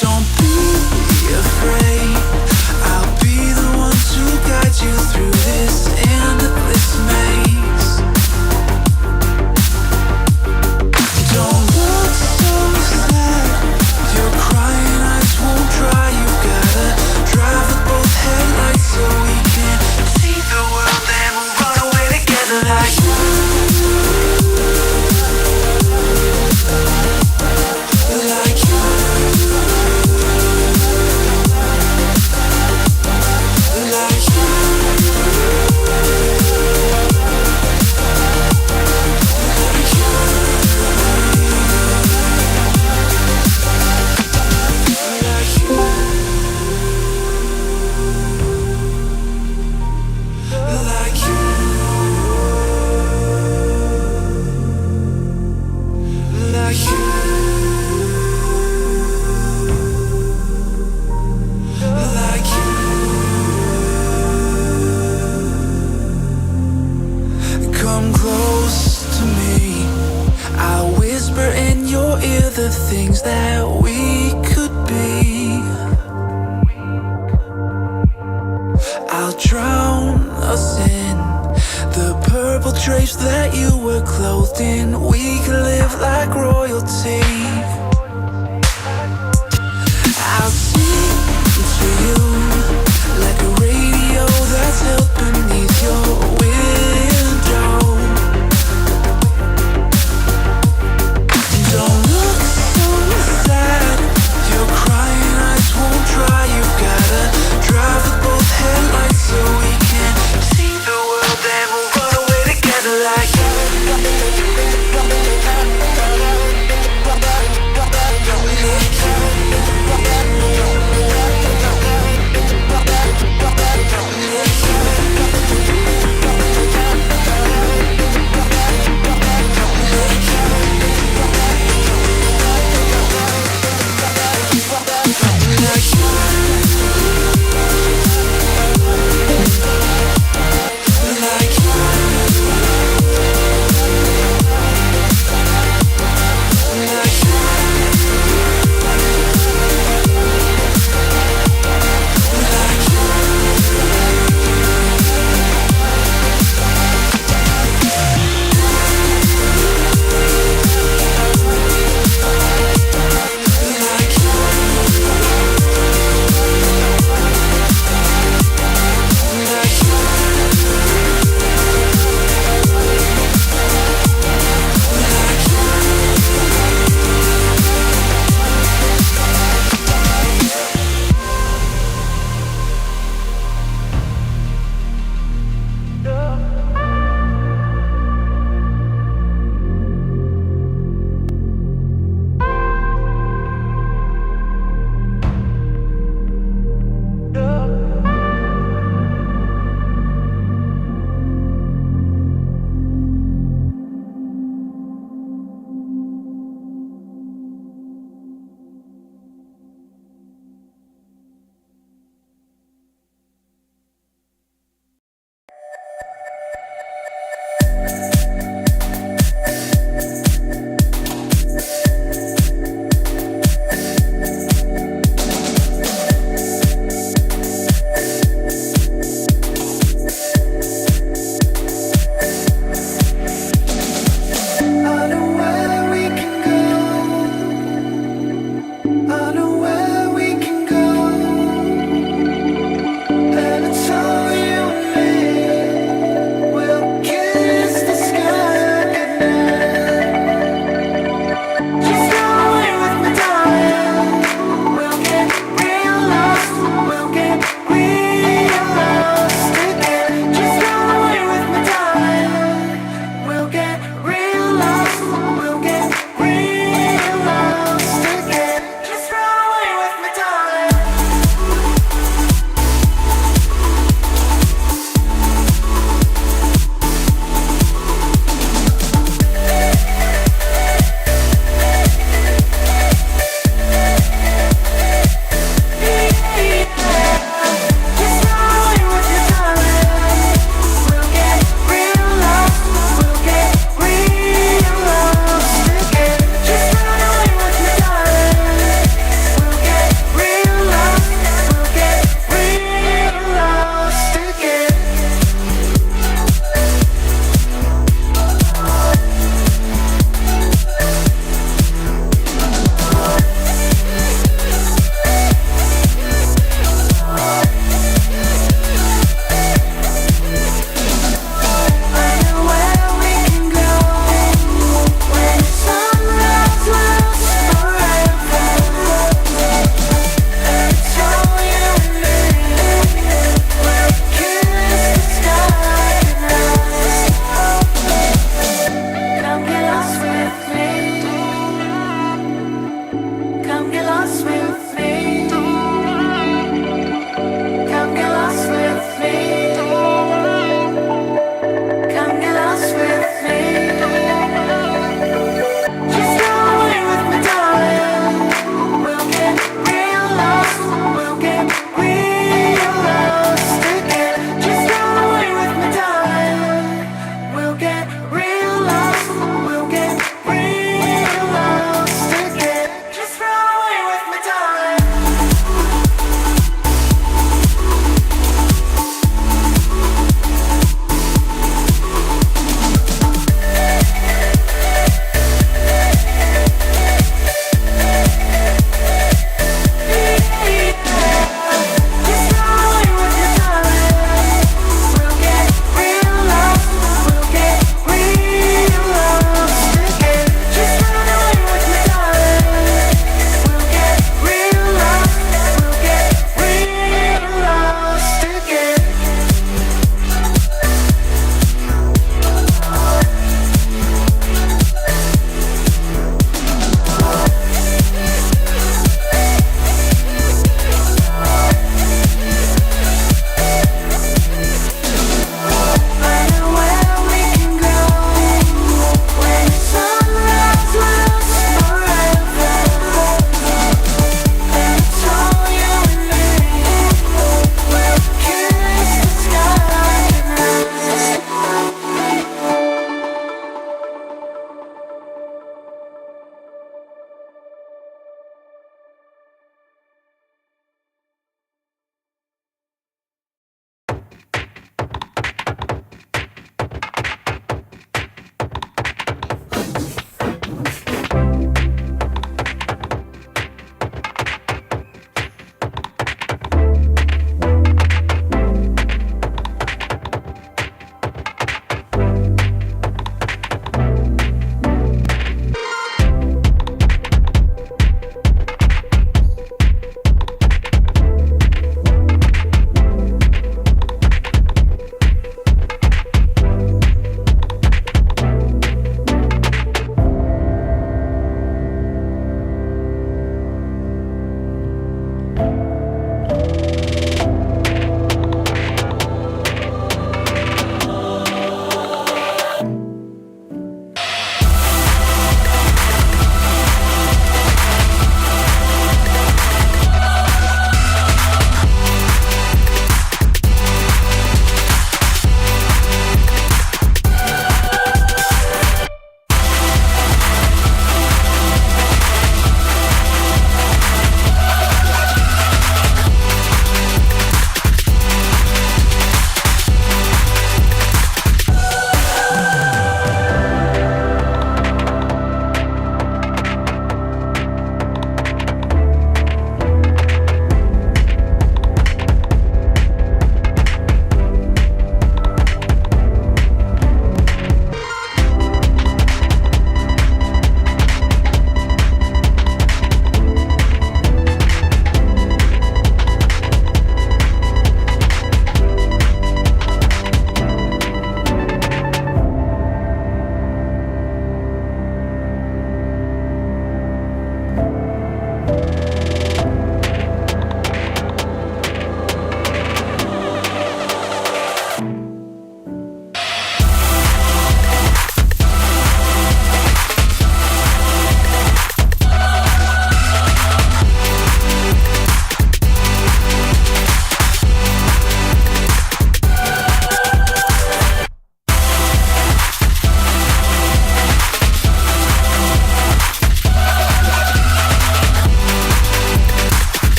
Don't be afraid, I'll be the one to guide you through this endless maze. Don't look so sad, your crying eyes won't dry. You gotta drive with both headlights so we can see the world and we'll run away together like the things that we could be. I'll drown us in the purple drapes that you were clothed in. We could live like royalty. I'll sing to you like a radio that's held beneath your window. Don't look so sad, your crying eyes won't dry. You gotta drive with both headlights so we can see the world and we'll run away together like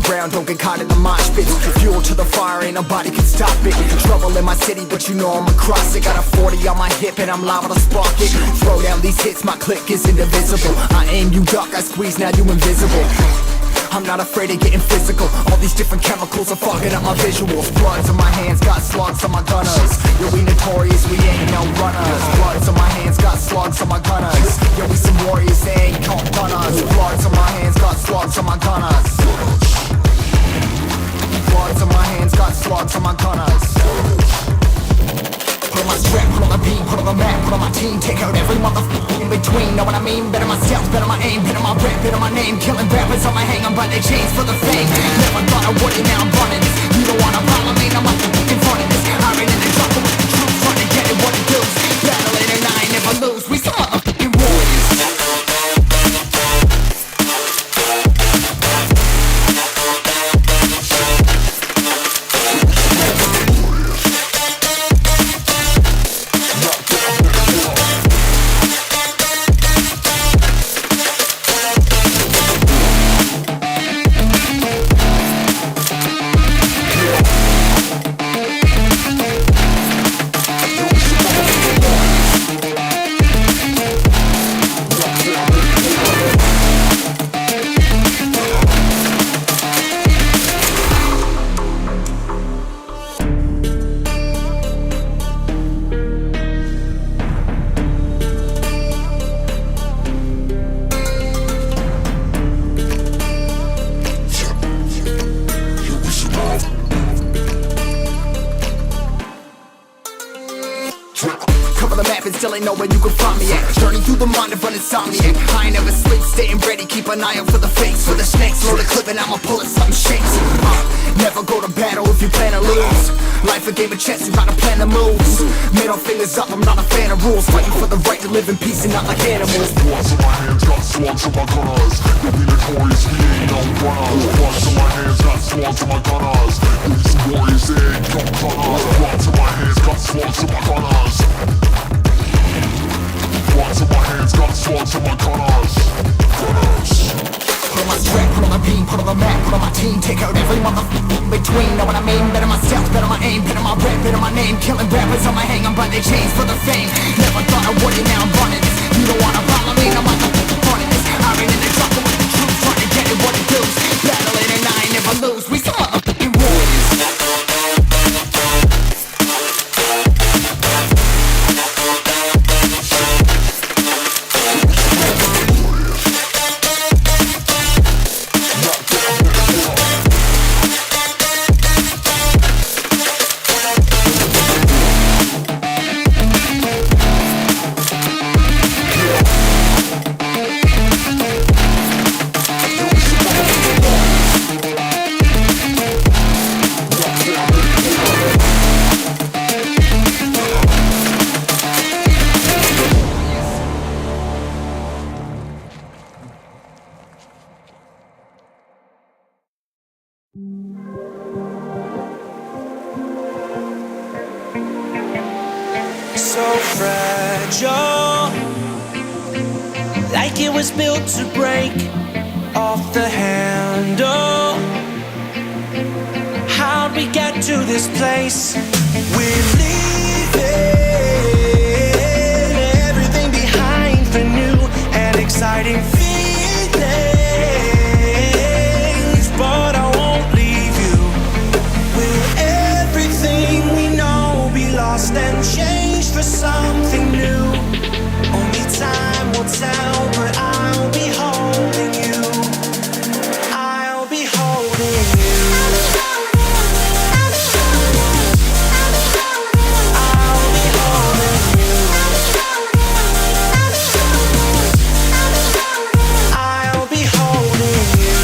ground, don't get caught in the mosh pit. Fuel to the fire, ain't nobody can stop it. Trouble in my city, but you know I'm across it. Got a 40 on my hip and I'm liable to spark it. Throw down these hits, my click is indivisible. I aim, you duck, I squeeze, now you invisible. I'm not afraid of getting physical. All these different chemicals are fogging up my visuals. Bloods on my hands, got slugs on my gunners. Yo, we notorious, we ain't no runners. Bloods on my hands, got slugs on my gunners. Yo, we some warriors, they ain't called gunners. Bloods on my hands, got slugs on my gunners. Bloods on my hands, got slugs on my gunners. Put on my strap, put on the beat, put on the map, put on my team. Take out every motherfucker in between, know what I mean? Better myself, better my aim, better my rap, better my name. Killing rappers on my hang, I'm by their chains for the fame. Never thought I would it, now I'm running this. You don't wanna follow me, I'm up in front of this. I ran in the trouble with the troops, trying to get it what it does. Battle it and I ain't never lose, we some motherfucking warriors. Still ain't know where you can find me at. Journey through the mind of an insomniac. I ain't never sleep, staying ready, keep an eye out for the fakes. For the snakes, load a clip and I'ma pull it, something shakes. Never go to battle if you plan to lose. Life a game of chess, you gotta plan the moves. Middle fingers up, I'm not a fan of rules. Fighting for the right to live in peace and not like animals. Bloods in my hands, got slugs on my gunners. You'll be notorious, we ain't no runners. Bloods in my hands, got slugs on my gunners. You'll be some warriors, they ain't no gunners. Bloods in my hands, got slugs on my gunners. Bloods in my hands, got slugs on my gunners. Put on my strap, put on the beam, put on the map, put on my team. Take out every motherfucker in between, know what I mean? Better myself, better my aim, better my rap, better my name. Killing rappers on my hang, I'm by their chains for the fame. Never thought I would it, now I'm running this. You don't wanna follow me, I'm out the front of this. I ran in the trouble with the troops, trying to get it what it does. Battle it and I ain't never lose, we some motherfucking warriors. So fragile, like it was built to break off the handle. How'd we get to this place? We're leaving everything behind for new and exciting feelings, but I won't leave you. Will everything we know be lost and changed for something new? Only time will tell, but I'll be holding you. I'll be holding you. I'll be holding you. I'll be holding you. I'll be holding you.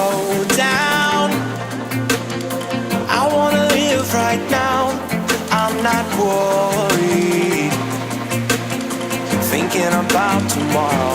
slow down. I wanna live right now. I'm not worried, thinking about tomorrow.